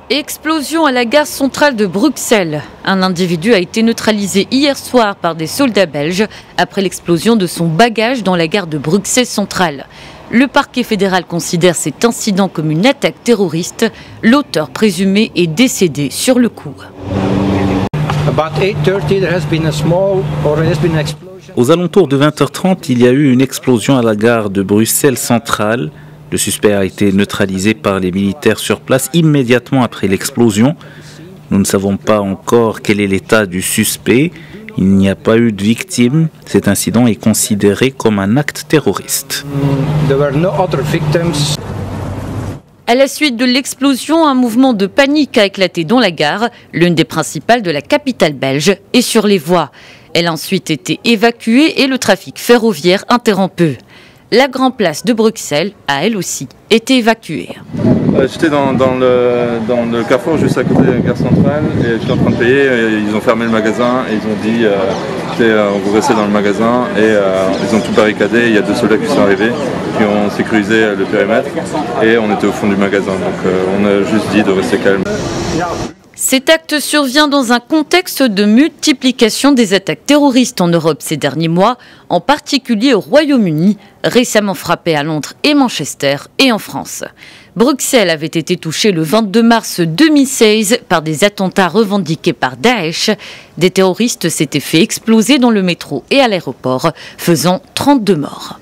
Explosion à la gare centrale de Bruxelles. Un individu a été neutralisé hier soir par des soldats belges après l'explosion de son bagage dans la gare de Bruxelles centrale. Le parquet fédéral considère cet incident comme une attaque terroriste. L'auteur présumé est décédé sur le coup. Aux alentours de 20h30, il y a eu une explosion à la gare de Bruxelles centrale. Le suspect a été neutralisé par les militaires sur place immédiatement après l'explosion. Nous ne savons pas encore quel est l'état du suspect. Il n'y a pas eu de victimes. Cet incident est considéré comme un acte terroriste. À la suite de l'explosion, un mouvement de panique a éclaté dans la gare, l'une des principales de la capitale belge, et sur les voies. Elle a ensuite été évacuée et le trafic ferroviaire interrompu. La grande place de Bruxelles a elle aussi été évacuée. J'étais dans le carrefour juste à côté de la gare centrale et j'étais en train de payer. Ils ont fermé le magasin et ils ont dit vous restez dans le magasin et ils ont tout barricadé. Il y a 2 soldats qui sont arrivés, qui ont sécurisé le périmètre et on était au fond du magasin. Donc on a juste dit de rester calme. Cet acte survient dans un contexte de multiplication des attaques terroristes en Europe ces derniers mois, en particulier au Royaume-Uni, récemment frappé à Londres et Manchester, et en France. Bruxelles avait été touchée le 22 mars 2016 par des attentats revendiqués par Daesh. Des terroristes s'étaient fait exploser dans le métro et à l'aéroport, faisant 32 morts.